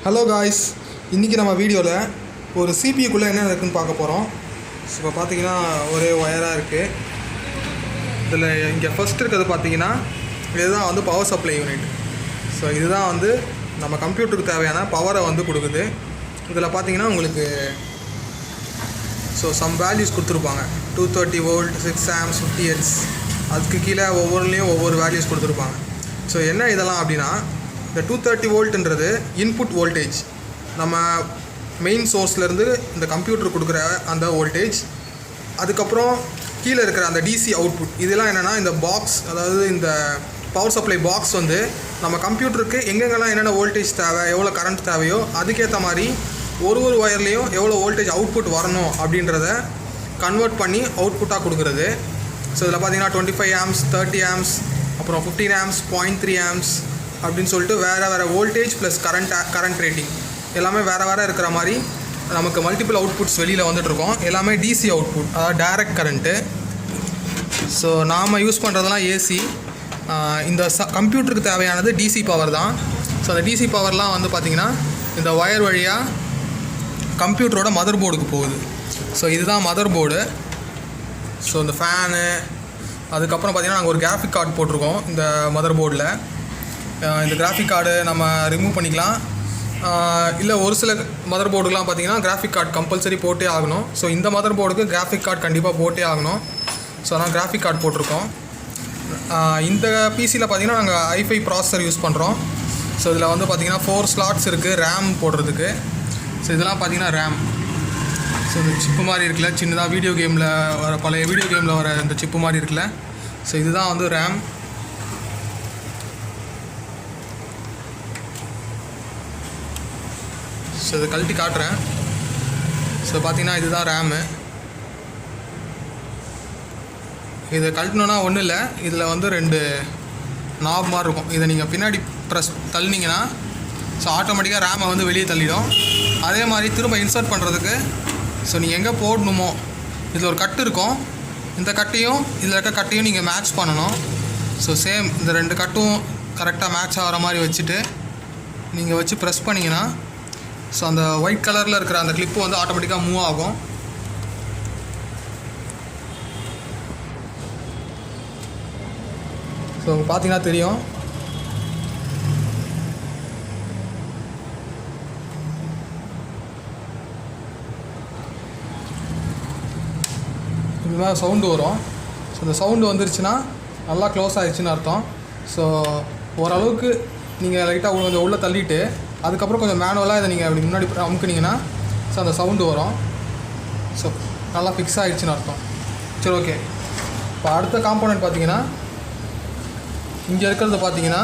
Hello guys, இன்றைக்கி நம்ம வீடியோவில் ஒரு சிபியுக்குள்ளே என்ன இருக்குதுன்னு பார்க்க போகிறோம். ஸோ இப்போ பார்த்தீங்கன்னா ஒரே ஒயராக இருக்குது. இதில் இங்கே ஃபஸ்ட் இருக்கிறது பார்த்தீங்கன்னா இதுதான் வந்து பவர் சப்ளை யூனிட். ஸோ இதுதான் வந்து நம்ம கம்ப்யூட்டருக்கு தேவையான பவரை வந்து கொடுக்குது. இதில் பார்த்தீங்கன்னா உங்களுக்கு சம் வேல்யூஸ் கொடுத்துருப்பாங்க. 230 வோல்ட், 6 ஆம்ஸ், 50 ஹெர்ட்ஸ். அதுக்கு கீழே ஒவ்வொருலேயும் ஒவ்வொரு வேல்யூஸ் கொடுத்துருப்பாங்க. ஸோ என்ன இதெல்லாம் அப்படின்னா, இந்த 230 வோல்ட்டுன்றது இன்புட் வோல்டேஜ், நம்ம மெயின் சோர்ஸ்லேருந்து இந்த கம்ப்யூட்டர் கொடுக்குற அந்த வோல்டேஜ். அதுக்கப்புறம் கீழே இருக்கிற அந்த டிசி அவுட்புட், இதெல்லாம் என்னென்னா இந்த பாக்ஸ், அதாவது இந்த பவர் சப்ளை பாக்ஸ் வந்து நம்ம கம்ப்யூட்டருக்கு எங்கெங்கெல்லாம் என்னென்ன வோல்டேஜ் தேவை, எவ்வளோ கரண்ட் தேவையோ அதுக்கேற்ற மாதிரி ஒரு ஒயர்லேயும் எவ்வளோ வோல்டேஜ் அவுட்புட் வரணும் அப்படின்றத கன்வெர்ட் பண்ணி அவுட்புட்டாக கொடுக்குறது. ஸோ இதில் பார்த்தீங்கன்னா 25 ஆம்ஸ், 30 ஆம்ஸ், அப்புறம் 15 ஆம்ஸ், 0.3 ஆம்ஸ் அப்படின்னு சொல்லிட்டு வேறு வோல்டேஜ் ப்ளஸ் கரண்ட் ரேட்டிங் எல்லாமே வேறு இருக்கிற மாதிரி நமக்கு மல்டிபிள் அவுட்புட்ஸ் வெளியில் வந்துட்டுருக்கோம். எல்லாமே டிசி அவுட்புட், அதாவது டைரக்ட் கரண்ட்டு. ஸோ நாம் யூஸ் பண்ணுறதெல்லாம் ஏசி. இந்த கம்ப்யூட்டருக்கு தேவையானது டிசி பவர் தான். ஸோ அந்த டிசி பவர்லாம் வந்து பார்த்திங்கன்னா இந்த ஒயர் வழியாக கம்ப்யூட்டரோட மதர் போர்டுக்கு போகுது. ஸோ இதுதான் மதர் போர்டு. ஸோ இந்த ஃபேனு, அதுக்கப்புறம் பார்த்திங்கன்னா நாங்கள் ஒரு கிராஃபிக் கார்டு போட்டிருக்கோம் இந்த மதர் போர்டில். இந்த கிராஃபிக் கார்டு நம்ம ரிமூவ் பண்ணிக்கலாம். இல்லை ஒரு சில மதர் போர்டுலாம் பார்த்திங்கன்னா கிராஃபிக் கார்டு கம்பல்சரி போட்டே ஆகணும். ஸோ இந்த மதர் போர்டுக்கு கிராஃபிக் கார்டு கண்டிப்பாக போட்டே ஆகணும். ஸோ அதனால் கிராஃபிக் கார்டு போட்டிருக்கோம். இந்த பிசியில் பார்த்திங்கன்னா நாங்கள் i5 ப்ராசஸர் யூஸ் பண்ணுறோம். ஸோ இதில் வந்து பார்த்திங்கன்னா 4 ஸ்லாட்ஸ் இருக்குது ரேம் போடுறதுக்கு. ஸோ இதெல்லாம் பார்த்திங்கன்னா ரேம். ஸோ இந்த சிப்பு மாதிரி இருக்குல்ல, சின்னதாக வீடியோ கேமில் வர, பழைய வீடியோ கேமில் வர இந்த சிப்பு மாதிரி இருக்குல்ல, ஸோ இதுதான் வந்து ரேம். ஸோ இதை கழட்டி காட்டுறேன். ஸோ பார்த்தீங்கன்னா இதுதான் ரேமு. இதை கழட்டணுன்னா ஒன்றும் இல்லை, இதில் வந்து 2 நாப் மாதிரி இருக்கும். இதை நீங்கள் பின்னாடி ப்ரெஸ் தள்ளினீங்கன்னா ஸோ ஆட்டோமேட்டிக்காக ரேமை வந்து வெளியே தள்ளிடும். அதே மாதிரி திரும்ப இன்சர்ட் பண்ணுறதுக்கு ஸோ நீங்கள் எங்கே போடணுமோ இதில் ஒரு கட்டு இருக்கும். இந்த கட்டையும் இதில் இருக்க கட்டையும் நீங்கள் மேட்ச் பண்ணணும். ஸோ சேம் இந்த 2 கட்டும் கரெக்டாக மேட்ச் ஆகிற மாதிரி வச்சுட்டு நீங்கள் வச்சு ப்ரெஸ் பண்ணிங்கன்னா ஸோ அந்த ஒயிட் கலரில் இருக்கிற அந்த கிளிப்பு வந்து ஆட்டோமேட்டிக்காக மூவ் ஆகும். ஸோ பார்த்தீங்கன்னா தெரியும். இந்த மாதிரி சவுண்டு வரும். ஸோ இந்த சவுண்டு வந்துருச்சுன்னா நல்லா க்ளோஸ் ஆகிடுச்சின்னு அர்த்தம். ஸோ ஓரளவுக்கு நீங்கள் லைட்டாக கொஞ்சம் உள்ளே தள்ளிட்டு அதுக்கப்புறம் கொஞ்சம் மேனுவலாக இதை நீங்கள் அப்படி முன்னாடி அமுக்குனீங்கன்னா ஸோ அந்த சவுண்டு வரும். ஸோ நல்லா ஃபிக்ஸ் ஆகிடுச்சின்னு அர்த்தம். சரி, ஓகே. இப்போ அடுத்த காம்போனன்ட் பார்த்தீங்கன்னா இங்கே இருக்கிறது பார்த்தீங்கன்னா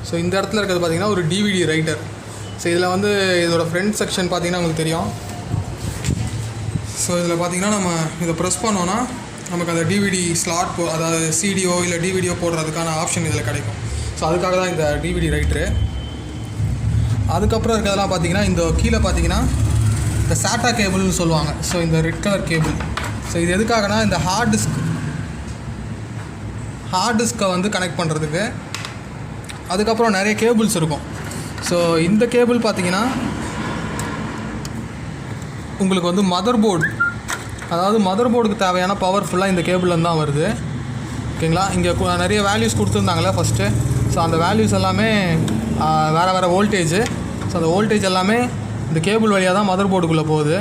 ஸோ இந்த இடத்துல இருக்கிறது பார்த்தீங்கன்னா ஒரு டிவிடி ரைட்டர். ஸோ இதில் வந்து இதோட ஃப்ரண்ட் செக்ஷன் பார்த்தீங்கன்னா உங்களுக்கு தெரியும். ஸோ இதில் பார்த்தீங்கன்னா நம்ம இதை ப்ரெஸ் பண்ணோன்னா நமக்கு அந்த டிவிடி ஸ்லாட் அதாவது சிடியோ இல்லை டிவிடியோ போடுறதுக்கான ஆப்ஷன் இதில் கிடைக்கும். ஸோ அதுக்காக தான் இந்த டிவிடி ரைட்டரு. அதுக்கப்புறம் இருக்கிறதெல்லாம் பார்த்தீங்கன்னா இந்த கீழே பார்த்தீங்கன்னா இந்த சாட்டா கேபிள்னு சொல்லுவாங்க. ஸோ இந்த ரெட் கலர் கேபிள். ஸோ இது எதுக்காகனா இந்த ஹார்ட் டிஸ்க்கை வந்து கனெக்ட் பண்ணுறதுக்கு. அதுக்கப்புறம் நிறைய கேபிள்ஸ் இருக்கும். ஸோ இந்த கேபிள் பார்த்தீங்கன்னா உங்களுக்கு வந்து மதர் போர்டு, அதாவது மதர் போர்டுக்கு தேவையான பவர் ஃபுல்லாக இந்த கேபிள்லேருந்து தான் வருது. ஓகேங்களா? இங்கே நிறைய வேல்யூஸ் கொடுத்துருந்தாங்களே ஃபஸ்ட்டு. ஸோ அந்த வேல்யூஸ் எல்லாமே வேறு வோல்டேஜு. ஸோ அந்த வோல்டேஜ் எல்லாமே இந்த கேபிள் வழியாக தான் மதர் போர்டுக்குள்ளே போகுது.